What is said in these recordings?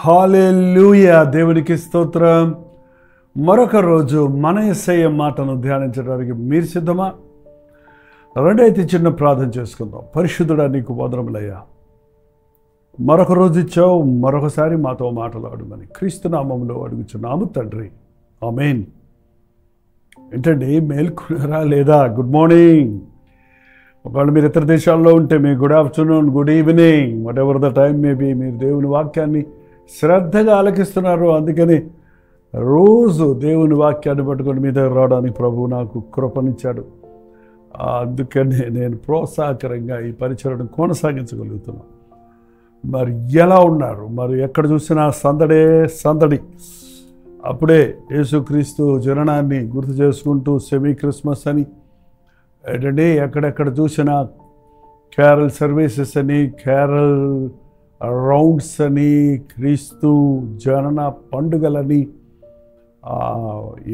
హల్లెలూయా. దేవునికి స్తోత్రం. మరొక రోజు మన యేసయ్య మాటను ధ్యానించడానికి మీరు సిద్ధమా? రెండైతే చిన్న ప్రార్థన చేసుకుందాం. పరిశుద్ధుడా, నీకు వందనములయ్యా. మరొక రోజు ఇచ్చావు, మరొకసారి మాతో మాట్లాడమని క్రీస్తు నామములో అడుగుచున్నాము తండ్రి, ఆమేన్. ఏంటండి, మేల్కొన్నారా లేదా? Good morning. ఒకవేళ మీరు ఇతర దేశాల్లో ఉంటే మీ good afternoon, good evening, whatever the time maybe, మీరు దేవుని వాక్యాన్ని శ్రద్ధగా ఆలకిస్తున్నారు. అందుకని రోజు దేవుని వాక్యాన్ని పట్టుకొని మీ దగ్గర రావడానికి ప్రభువు నాకు కృపనిచ్చాడు. అందుకని నేను ప్రోత్సాహకరంగా ఈ పరిచయను కొనసాగించగలుగుతున్నాను. మరి ఎలా ఉన్నారు? మరి ఎక్కడ చూసినా సందడే సందడి. అప్పుడే యేసుక్రీస్తు జననాన్ని గుర్తు చేసుకుంటూ సెమీ క్రిస్మస్ అని ఏంటంటే ఎక్కడెక్కడ చూసినా క్యారల్ సర్వీసెస్ అని, క్యారల్ రౌండ్స్ అని, క్రీస్తు జనన పండుగలని.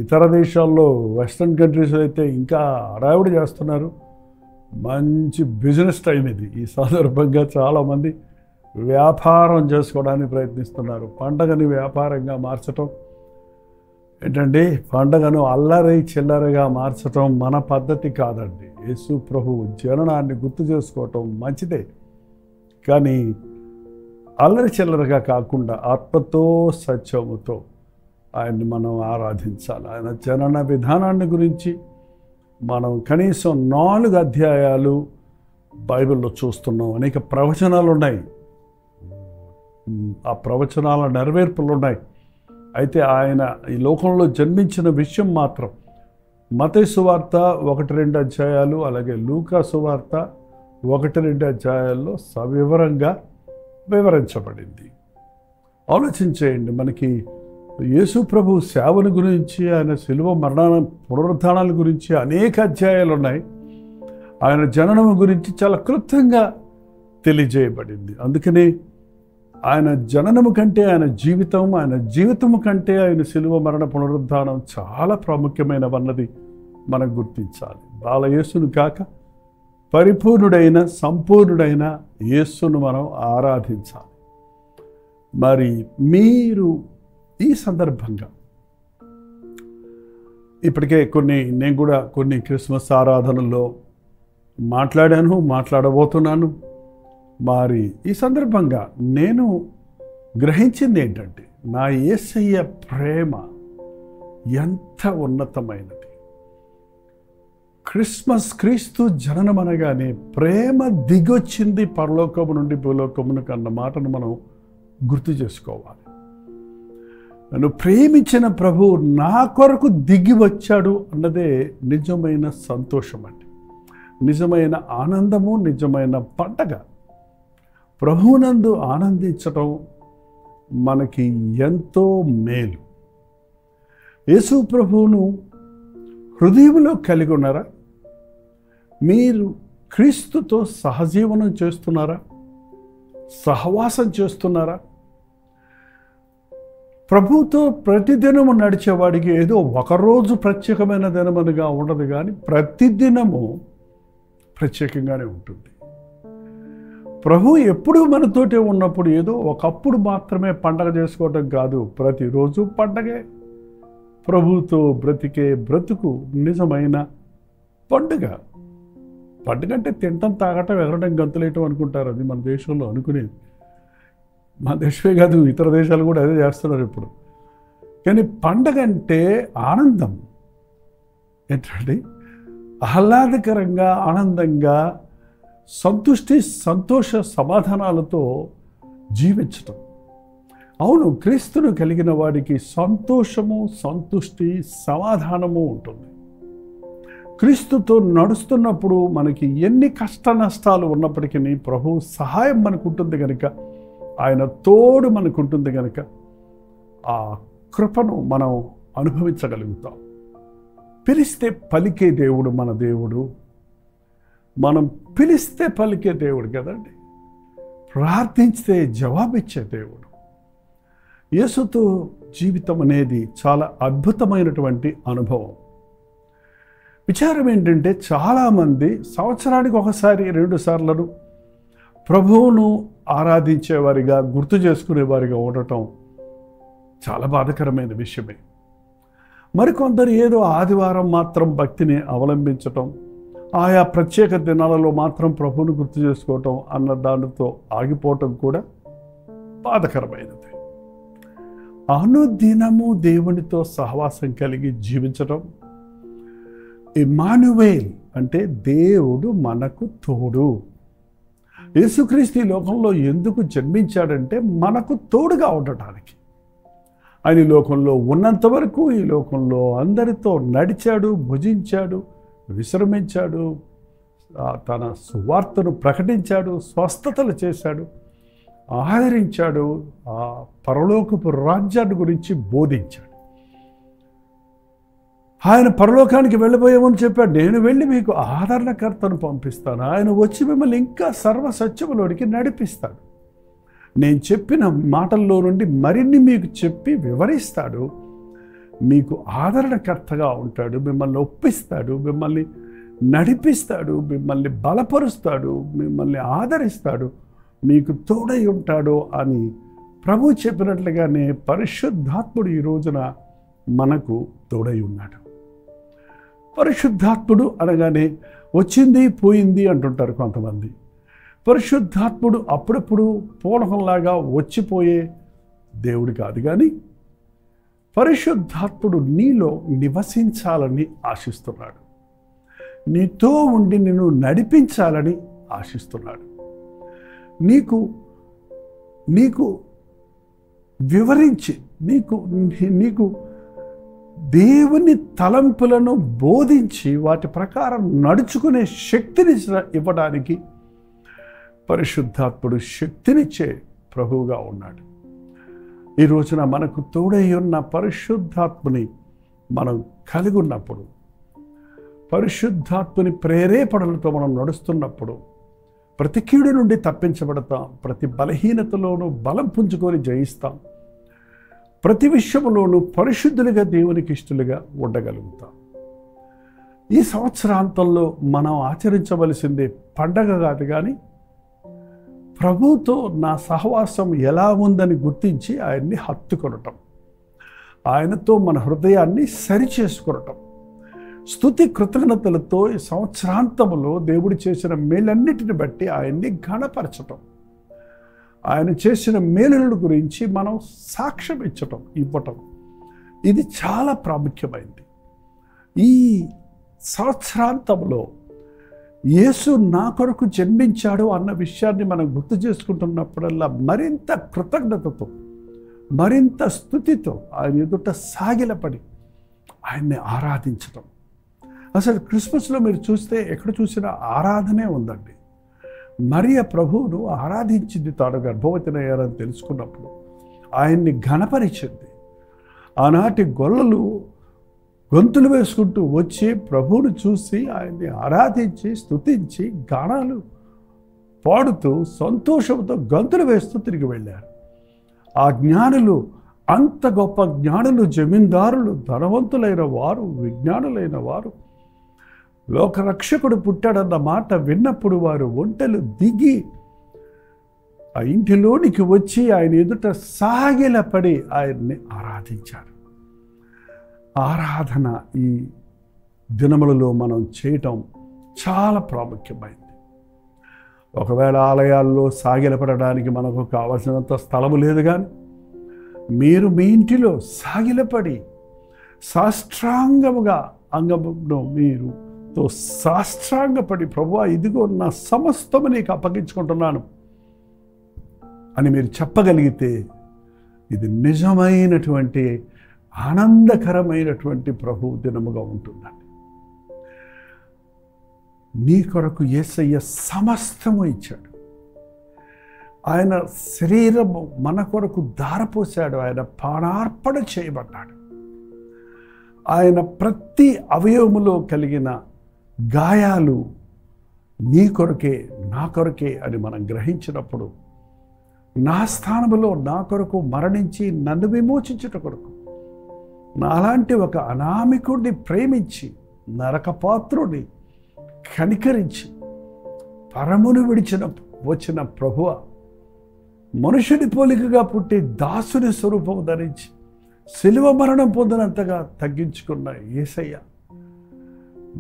ఇతర దేశాల్లో వెస్ట్రన్ కంట్రీస్లో అయితే ఇంకా హడావిడి చేస్తున్నారు. మంచి బిజినెస్ టైం ఇది. ఈ సందర్భంగా చాలామంది వ్యాపారం చేసుకోవడానికి ప్రయత్నిస్తున్నారు. పండగని వ్యాపారంగా మార్చటం ఏంటంటే, పండగను అల్లరి చిల్లరగా మార్చటం మన పద్ధతి కాదండి. యేసు ప్రభు జననాన్ని గుర్తు చేసుకోవటం మంచిదే, కానీ అల్లరి చిల్లరగా కాకుండా ఆత్మతో సత్యముతో ఆయన్ని మనం ఆరాధించాలి. ఆయన జనన విధానాన్ని గురించి మనం కనీసం 4 అధ్యాయాలు బైబిల్లో చూస్తున్నాం. అనేక ప్రవచనాలు ఉన్నాయి, ఆ ప్రవచనాల నెరవేర్పులు ఉన్నాయి. అయితే ఆయన ఈ లోకంలో జన్మించిన విషయం మాత్రం మత్తయి సువార్త 1-2 అధ్యాయాలు, అలాగే లూకా సువార్త 1-2 అధ్యాయాల్లో సవివరంగా వివరించబడింది. ఆలోచించేయండి, మనకి యేసు ప్రభు సేవను గురించి, ఆయన శిలువ మరణ పునరుద్ధానాల గురించి అనేక అధ్యాయాలు ఉన్నాయి. ఆయన జననం గురించి చాలా క్లుప్తంగా తెలియజేయబడింది. అందుకని ఆయన జననము కంటే ఆయన జీవితము కంటే ఆయన శిలువ మరణ పునరుద్ధానం చాలా ప్రాముఖ్యమైనవన్నది మనం గుర్తించాలి. బాలయేసును కాక పరిపూర్ణుడైన సంపూర్ణుడైన యేసును మనం ఆరాధించాలి. మరి మీరు ఈ సందర్భంగా ఇప్పటికే నేను కూడా కొన్ని క్రిస్మస్ ఆరాధనల్లో మాట్లాడబోతున్నాను. మరి ఈ సందర్భంగా నేను గ్రహించింది ఏంటంటే, నా యేసయ్య ప్రేమ ఎంత ఉన్నతమైనది. క్రీస్తు జననం అనగానే ప్రేమ దిగొచ్చింది పరలోకము నుండి భూలోకమునకు అన్న మాటను మనం గుర్తు చేసుకోవాలి. నన్ను ప్రేమించిన ప్రభు నా కొరకు దిగి వచ్చాడు అన్నదే నిజమైన సంతోషం అండి, నిజమైన ఆనందము, నిజమైన పండగ. ప్రభువునందు ఆనందించటం మనకి ఎంతో మేలు. యేసు ప్రభువును హృదయంలో కలిగి ఉన్నారా? మీరు క్రీస్తుతో సహజీవనం చేస్తున్నారా? సహవాసం చేస్తున్నారా? ప్రభువుతో ప్రతిదినము నడిచేవాడికి ఏదో ఒకరోజు ప్రత్యేకమైన దినమనిగా ఉండదు, కానీ ప్రతిదినము ప్రత్యేకంగానే ఉంటుంది. ప్రభు ఎప్పుడు మనతోటే ఉన్నప్పుడు ఏదో ఒకప్పుడు మాత్రమే పండగ చేసుకోవటం కాదు, ప్రతిరోజు పండగే. ప్రభుతో బ్రతికే బ్రతుకు నిజమైన పండుగ. పండుగ అంటే తినటం, తాగటం, ఎగరడం, గంతులేయటం అనుకుంటారు. అది మన దేశంలో అనుకునేది. మన దేశమే కాదు, ఇతర దేశాలు కూడా అదే చేస్తున్నారు ఇప్పుడు. కానీ పండగ అంటే ఆనందం ఏంటంటే, ఆహ్లాదకరంగా, ఆనందంగా, సంతోష సమాధానాలతో జీవించటం. అవును, క్రీస్తును కలిగిన వాడికి సంతోషము, సంతుష్టి, సమాధానము ఉంటుంది. క్రీస్తుతో నడుస్తున్నప్పుడు మనకి ఎన్ని కష్ట నష్టాలు ఉన్నప్పటికీ ప్రభు సహాయం మనకు ఉంటుంది కనుక, ఆయన తోడు మనకు ఉంటుంది కనుక ఆ కృపను మనం అనుభవించగలుగుతాం. పిలిస్తే పలికే దేవుడు మన దేవుడు. మనం పిలిస్తే పలికే దేవుడు కదండి, ప్రార్థించితే జవాబిచ్చే దేవుడు. యేసుతో జీవితం అనేది చాలా అద్భుతమైనటువంటి అనుభవం. విచారం ఏంటంటే, చాలామంది సంవత్సరానికి 1-2 సార్లు ప్రభువును ఆరాధించేవారిగా, గుర్తు చేసుకునేవారిగా ఉండటం చాలా బాధాకరమైన విషయమే. మరికొందరు ఏదో ఆదివారం మాత్రం భక్తిని అవలంబించటం, ఆయా ప్రత్యేక దినాలలో మాత్రం ప్రభువును గుర్తు చేసుకోవటం అన్న దానితో ఆగిపోవటం కూడా బాధకరమైనది. అనుదినము దేవునితో సహవాసం కలిగి జీవించటం, ఇమ్మానువేల్ అంటే దేవుడు మనకు తోడు. యేసుక్రీస్తు ఈ లోకంలో ఎందుకు జన్మించాడంటే మనకు తోడుగా ఉండటానికి. ఆయన ఈ లోకంలో ఉన్నంత వరకు ఈ లోకంలో అందరితో నడిచాడు, భుజించాడు, విశ్రమించాడు, తన సువార్తను ప్రకటించాడు, స్వస్థతలు చేశాడు, ఆదరించాడు, ఆ పరలోకపు రాజ్యాన్ని గురించి బోధించాడు. ఆయన పరలోకానికి వెళ్ళబోయామని చెప్పాడు. నేను వెళ్ళి మీకు ఆదరణకర్తను పంపిస్తాను, ఆయన వచ్చి మిమ్మల్ని ఇంకా సర్వసత్యములోనికి నడిపిస్తాడు, నేను చెప్పిన మాటల్లో నుండి మరిన్ని మీకు చెప్పి వివరిస్తాడు, మీకు ఆదరణకర్తగా ఉంటాడు, మిమ్మల్ని ఒప్పిస్తాడు, మిమ్మల్ని నడిపిస్తాడు, మిమ్మల్ని బలపరుస్తాడు, మిమ్మల్ని ఆదరిస్తాడు, మీకు తోడై ఉంటాడు అని ప్రభు చెప్పినట్లుగానే పరిశుద్ధాత్ముడు ఈ రోజున మనకు తోడై ఉన్నాడు. పరిశుద్ధాత్ముడు అనగానే వచ్చింది పోయింది అంటుంటారు కొంతమంది. పరిశుద్ధాత్ముడు అప్పుడప్పుడు పూనకంలాగా వచ్చిపోయే దేవుడు కాదు, కానీ పరిశుద్ధాత్ముడు నీలో నివసించాలని ఆశిస్తున్నాడు, నీతో ఉండి నిన్ను నడిపించాలని ఆశిస్తున్నాడు, నీకు వివరించి నీకు దేవుని తలంపులను బోధించి వాటి ప్రకారం నడుచుకునే శక్తిని ఇవ్వడానికి పరిశుద్ధాత్ముడు శక్తినిచ్చే ప్రభువుగా ఉన్నాడు. ఈ రోజున మనకు తోడై ఉన్న పరిశుద్ధాత్ముని మనం కలిగి ఉన్నప్పుడు, పరిశుద్ధాత్ముని ప్రేరేపణలతో మనం నడుస్తున్నప్పుడు ప్రతి కీడు నుండి తప్పించబడతాం, ప్రతి బలహీనతలోనూ బలం పుంజుకొని జయిస్తాం, ప్రతి విషయంలోనూ పరిశుద్ధులుగా దేవునికి ఇష్టలుగా ఉండగలుగుతాం. ఈ సంవత్సరాంతంలో మనం ఆచరించవలసిందే పండగ కాదు, కానీ ప్రభువుతో నా సహవాసం ఎలా ఉందని గుర్తించి ఆయన్ని హత్తుకొనటం, ఆయనతో మన హృదయాన్ని సరిచేసుకొనటం, స్తుతి కృతజ్ఞతలతో ఈ సంవత్సరాంతంలో దేవుడు చేసిన మేలన్నిటిని బట్టి ఆయన్ని ఘనపరచటం, ఆయన చేసిన మేలుల గురించి మనం సాక్ష్యం ఇవ్వటం, ఇది చాలా ప్రాముఖ్యమైనది. ఈ సంవత్సరాంతంలో యేసు నా కొరకు జన్మించాడు అన్న విషయాన్ని మనం గుర్తు చేసుకుంటున్నప్పుడల్లా మరింత కృతజ్ఞతతో, మరింత స్తుతితో ఆయన ఎదుట సాగిలపడి ఆయన్ని ఆరాధించటం. అసలు క్రిస్మస్లో మీరు చూస్తే ఎక్కడ చూసినా ఆరాధనే ఉందండి. మరియ ప్రభువును ఆరాధించింది, తాను గర్భవతినయ్యారని తెలుసుకున్నప్పుడు ఆయన్ని ఘనపరిచింది. ఆనాటి గొల్లలు గొంతులు వేసుకుంటూ వచ్చి ప్రభువును చూసి ఆయన్ని ఆరాధించి స్తుతించి గానాలు పాడుతూ సంతోషంతో గంతులు వేస్తూ తిరిగి వెళ్ళారు. ఆ జ్ఞానులు, అంత గొప్ప జ్ఞానులు, జమీందారులు, ధనవంతులైన వారు, విజ్ఞానులైన వారు, లోకరక్షకుడు పుట్టాడన్న మాట విన్నప్పుడు వారు ఒంటెలు దిగి ఆ ఇంటిలోనికి వచ్చి ఆయన ఎదుట సాగిలపడి ఆయన్ని ఆరాధించారు. ఆరాధన ఈ దినములలో మనం చేయటం చాలా ప్రాముఖ్యమైంది. ఒకవేళ ఆలయాల్లో సాగిలపడడానికి మనకు కావలసినంత స్థలము లేదు, కానీ మీరు మీ ఇంటిలో సాగిలపడి సాష్టాంగముగా అంగమును మీరుతో సాష్టాంగపడి ప్రభువా ఇదిగో నా సమస్తము నీకు అప్పగించుకుంటున్నాను అని మీరు చెప్పగలిగితే ఇది నిజమైనటువంటి ఆనందకరమైనటువంటి ప్రభు దినముగా ఉంటుందండి. నీ కొరకు యేసయ్య సమస్తము ఇచ్చాడు. ఆయన శరీరము మన కొరకు ధారపోశాడు. ఆయన ప్రాణార్పణ చేయబడ్డాడు. ఆయన ప్రతి అవయవములో కలిగిన గాయాలు నీ కొరకే, నా కొరకే అని మనం గ్రహించినప్పుడు, నా స్థానములో నా కొరకు మరణించి నన్ను విమోచించుట కొరకు నాలాంటి ఒక అనామికుడిని ప్రేమించి నరకపాత్రుడిని కనికరించి పరమును వచ్చిన ప్రభువ మనుషుని పోలికగా పుట్టి దాసుని స్వరూపము ధరించి శిలువ మరణం పొందినంతగా తగ్గించుకున్న యేసయ్య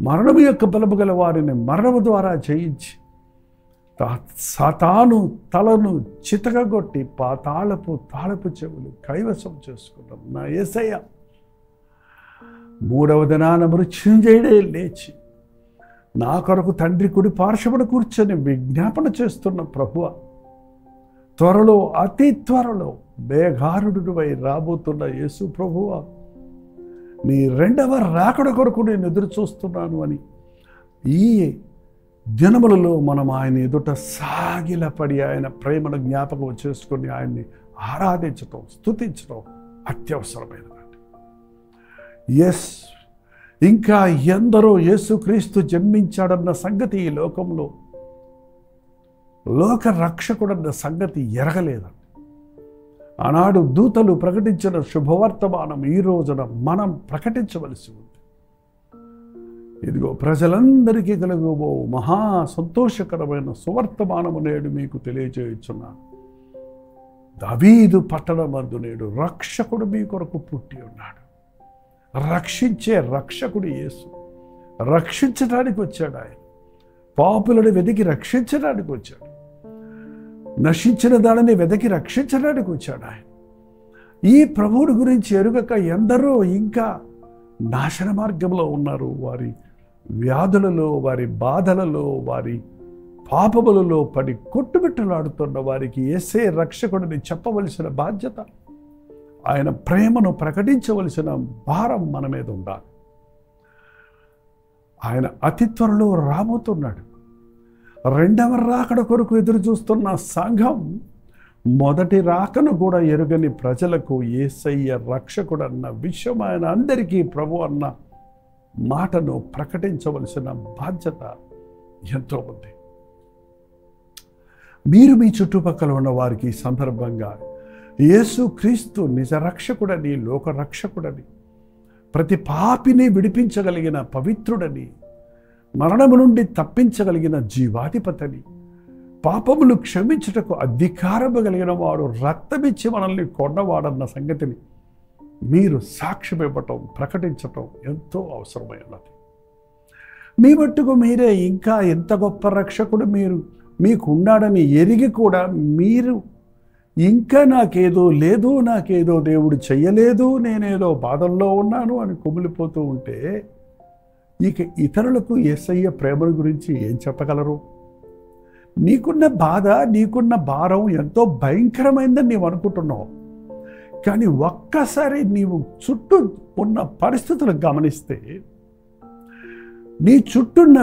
మరణము యొక్క బలము గల వారిని మరణము ద్వారా జయించి సాతాను తలను చితకగొట్టి తాళపు చెవులు కైవసం చేసుకున్నాం నా యేసయ్య మూడవ దినాన మృత్యుంజయుడే లేచి నా కొరకు తండ్రి కుడి పార్శ్వమున కూర్చొని విజ్ఞాపన చేస్తున్న ప్రభువ, త్వరలో అతి త్వరలో బేగారుడువై రాబోతున్న యేసు ప్రభువ, నీ రెండవ రాకడ కొరకు నేను ఎదురు చూస్తున్నాను అని ఈ దినములలో మనం ఆయన ఎదుట సాగిలపడి ఆయన ప్రేమను జ్ఞాపకం చేసుకొని ఆయన్ని ఆరాధించటం, స్తుతించటం అత్యవసరమైనది. ఇంకా ఎందరో యేసుక్రీస్తు జన్మించాడన్న సంగతి ఈ లోకంలో లోక రక్షకుడన్న సంగతి ఎరగలేదండి. ఆనాడు దూతలు ప్రకటించిన శుభవర్తమానం ఈ రోజున మనం ప్రకటించవలసి ఉంది. ఇదిగో ప్రజలందరికీ కలుగబో మహా సంతోషకరమైన సువర్తమానము నేడు మీకు తెలియజేయుచున్నాను. దావీదు పట్టణమందు నేడు రక్షకుడు మీ కొరకు పుట్టి ఉన్నాడు. రక్షించే రక్షకుడు యేసు. రక్షించడానికి వచ్చాడు ఆయన. పాపులను వెతికి రక్షించడానికి వచ్చాడు. నశించిన దానిని వెతికి రక్షించడానికి వచ్చాడు ఆయన. ఈ ప్రభువుడి గురించి ఎరుగక ఎందరో ఇంకా నాశన మార్గంలో ఉన్నారు. వారి వ్యాధులలో, వారి బాధలలో, వారి పాపములలో పడి కొట్టుబిట్టలాడుతున్న వారికి యేసే రక్షకుడిని చెప్పవలసిన బాధ్యత, ఆయన ప్రేమను ప్రకటించవలసిన భారం మన మీద ఉండాలి. ఆయన అతి త్వరలో రాబోతున్నాడు. రెండవ రాకడ కొరకు ఎదురు చూస్తున్న సంఘం మొదటి రాకను కూడా ఎరుగని ప్రజలకు యేసయ్య రక్షకుడన్న విషయం, ఆయన అందరికీ ప్రభు అన్న మాటను ప్రకటించవలసిన బాధ్యత ఎంతో ఉంది. మీరు మీ చుట్టుపక్కల ఉన్న వారికి ఈ సందర్భంగా యేసు క్రీస్తు నిజ రక్షకుడని, లోక రక్షకుడని, ప్రతి పాపిని విడిపించగలిగిన పవిత్రుడని, మరణము నుండి తప్పించగలిగిన జీవాధిపతిని, పాపములు క్షమించుటకు అధికారము కలిగిన వాడు, రక్తమిచ్చి మనల్ని కొన్నవాడన్న సంగతిని మీరు సాక్ష్యం ఇవ్వటం, ప్రకటించటం ఎంతో అవసరమైనది. మీ మట్టుకు మీరే ఇంకా ఎంత గొప్ప రక్షకుడు మీకు ఉన్నాడని ఎరిగి కూడా మీరు ఇంకా నాకేదో దేవుడు చెయ్యలేదు, నేనేదో బాధల్లో ఉన్నాను అని కుమిలిపోతూ ఉంటే ఇక ఇతరులకు యేసయ్య ప్రేమ గురించి ఏం చెప్పగలరు? నీకున్న బాధ, నీకున్న భారం ఎంతో భయంకరమైందని నీవు అనుకుంటున్నావు. కానీ ఒక్కసారి నీవు చుట్టూ ఉన్న పరిస్థితులు గమనిస్తే, నీ చుట్టూన్న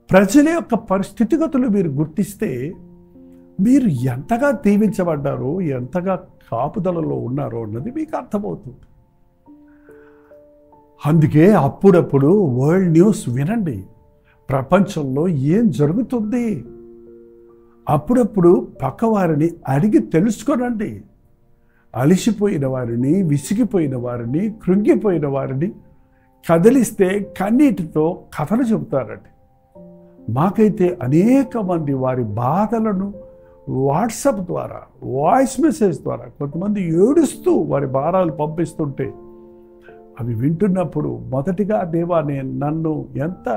ప్రజల యొక్క పరిస్థితిగతులు మీరు గుర్తిస్తే, మీరు ఎంతగా దీవించబడ్డారో, ఎంతగా కాపుదలలో ఉన్నారో అన్నది మీకు అర్థమవుతుంది. అందుకే అప్పుడప్పుడు వరల్డ్ న్యూస్ వినండి. ప్రపంచంలో ఏం జరుగుతుంది అప్పుడప్పుడు పక్కవారిని అడిగి తెలుసుకోనండి. అలిసిపోయిన వారిని, విసిగిపోయిన వారిని, కృంగిపోయిన వారిని కదిలిస్తే కన్నీటితో కథలు చెబుతారండి. మాకైతే అనేక మంది వారి బాధలను వాట్సాప్ ద్వారా, వాయిస్ మెసేజ్ ద్వారా, కొంతమంది ఏడుస్తూ వారి భారాలు పంపిస్తుంటే అవి వింటున్నప్పుడు మొదటిగా దేవా నన్ను ఎంత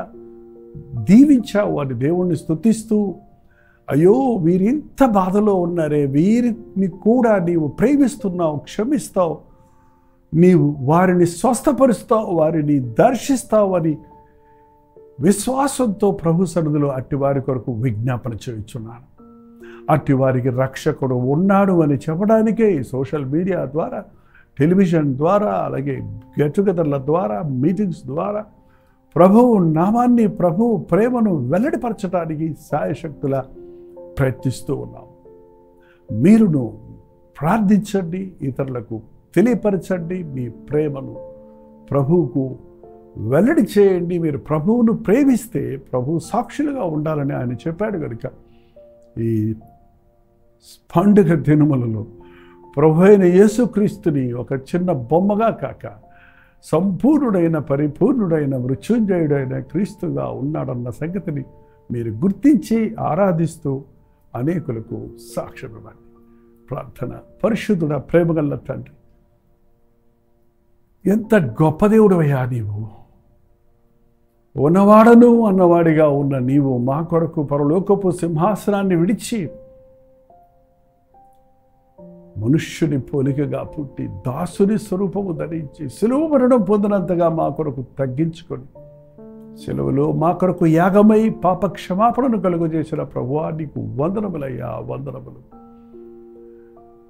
దీవించావు అని దేవుణ్ణి స్తుతిస్తూ, అయ్యో వీరింత బాధలో ఉన్నారే, వీరిని కూడా నీవు ప్రేమిస్తున్నావు, క్షమిస్తావు, నీవు వారిని స్వస్థపరుస్తావు, వారిని దర్శిస్తావు అని విశ్వాసంతో ప్రభు సన్నిధిలో అట్టి వారి కొరకు విజ్ఞాపన చేయుచున్నాను. అట్టి వారికి రక్షకుడు ఉన్నాడు అని చెప్పడానికే సోషల్ మీడియా ద్వారా, టెలివిజన్ ద్వారా, అలాగే గెట్ టుగెదర్ల ద్వారా, మీటింగ్స్ ద్వారా ప్రభువు నామాన్ని, ప్రభువు ప్రేమను వెల్లడిపరచడానికి సాయశక్తులా ప్రయత్నిస్తూ ఉన్నాం. మీరును ప్రార్థించండి, ఇతరులకు తెలియపరచండి, మీ ప్రేమను ప్రభువుకు వెల్లడి చేయండి. మీరు ప్రభువును ప్రేమిస్తే ప్రభు సాక్షులుగా ఉండాలని ఆయన చెప్పాడు కనుక ఈ పండుగ దినములలో ప్రభు అయిన యేసుక్రీస్తుని ఒక చిన్న బొమ్మగా కాక సంపూర్ణుడైన, పరిపూర్ణుడైన, మృత్యుంజయుడైన క్రీస్తుగా ఉన్నాడన్న సంగతిని మీరు గుర్తించి ఆరాధిస్తూ అనేకులకు సాక్ష్యం ఇవ్వండి. ప్రార్థన. పరిశుద్ధుడ, ప్రేమగల్ల తండ్రి, ఎంత గొప్ప దేవుడవయ్యా నీవు. ఉన్నవాడను అన్నవాడిగా ఉన్న నీవు మా కొరకు పరలోకపు సింహాసనాన్ని విడిచి మనుష్యుని పోలికగా పుట్టి దాసుని స్వరూపము ధరించి సిలువ మరణం పొందినంతగా మా కొరకు తగ్గించుకొని సిలువలో మా కొరకు యాగమై పాప క్షమాపణను కలుగజేసిన ప్రభువా నీకు వందనములయ్యా, వందనములు.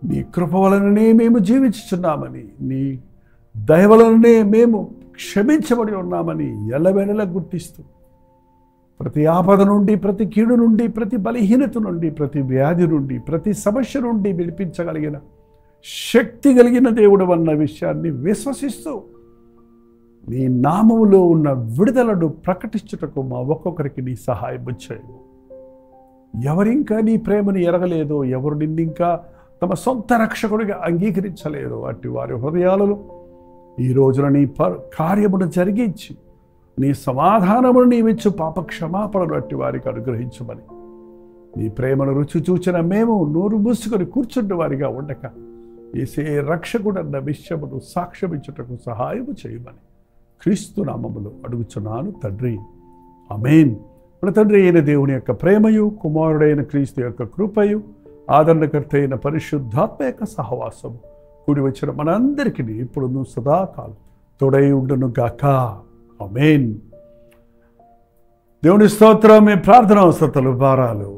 నీ కృప వలననే మేము జీవించుచున్నామని, నీ దయ వలననే మేము క్షమించబడి ఉన్నామని ఎల్లవేళలా గుర్తిస్తూ ప్రతి ఆపద నుండి, ప్రతి కీడు నుండి, ప్రతి బలహీనత నుండి, ప్రతి వ్యాధి నుండి, ప్రతి సమస్య నుండి విడిపించగలిగిన శక్తి కలిగిన దేవుడు అన్న విషయాన్ని విశ్వసిస్తూ నీ నామములో ఉన్న విడుదలను ప్రకటించుటకు మా ఒక్కొక్కరికి నీ సహాయం చేయము. ఎవరింకా నీ ప్రేమను ఎరగలేదో, ఎవరు నిన్నింకా తమ సొంత రక్షకుడిగా అంగీకరించలేదో అట్టి వారి హృదయాలలో ఈ రోజున నీ కార్యమును జరిగించి నీ సమాధానమును నీవిచ్చు పాప క్షమాపణలు అట్టి వారికి అనుగ్రహించమని, నీ ప్రేమను రుచి చూచిన మేము నోరు మూసుకొని కూర్చుండే వారిగా ఉండక ఏసే రక్షకుడన్న విషయమును సాక్ష్యమిచ్చుటకు సహాయము చేయమని క్రీస్తు నామములో అడుగుచున్నాను తండ్రి, ఆమేన్. మన తండ్రి అయిన దేవుని యొక్క ప్రేమయు, కుమారుడైన క్రీస్తు యొక్క కృపయు, ఆదరణకర్త అయిన పరిశుద్ధాత్మ యొక్క సహవాసము కూడి వచ్చిన మనందరికీ ఇప్పుడు సదాకాలం తోడై ఉండును గాక. ఆమేన్. దేవుని స్తోత్రం. మీ ప్రార్థన అవసరతలు, భారాలు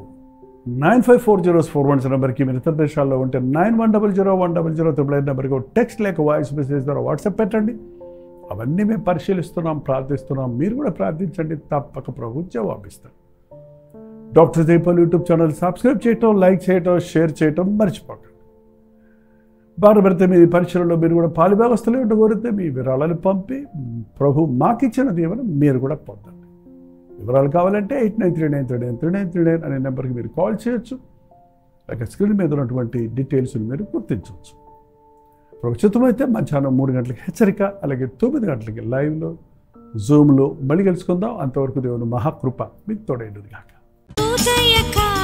954041 నెంబర్కి మీరు ఇతర దేశాల్లో ఉంటే 91001000 నెంబర్కి టెక్స్ట్ లేక వాయిస్ మెసేజ్ ద్వారా వాట్సాప్ పెట్టండి. అవన్నీ మేము పరిశీలిస్తున్నాం, ప్రార్థిస్తున్నాం. మీరు కూడా ప్రార్థించండి, తప్పక ప్రభు జవాబిస్తారు. Doctor Jaipal YouTube channel subscribe చేయటం, లైక్ చేయటం, షేర్ చేయటం మర్చిపోకండి. భారభరిత మీ పరిచయంలో మీరు కూడా పాలుభాగస్తులు ఉంటూ కోరితే మీ వివరాలను పంపి ప్రభు మాకిచ్చిన దీవెన మీరు కూడా పొందండి. వివరాలు కావాలంటే 8939393939 అనే నెంబర్కి మీరు కాల్ చేయొచ్చు. అలాగే స్క్రీన్ మీద ఉన్నటువంటి డీటెయిల్స్ని మీరు గుర్తించవచ్చు. ప్రభుత్వమైతే మధ్యాహ్నం 3 గంటలకి హెచ్చరిక, అలాగే 9 గంటలకి లైవ్లో జూమ్లో మళ్ళీ కలుసుకుందాం. అంతవరకు దేవుని మహాకృప మీకు తోడైండును గాక. ఉదయకాల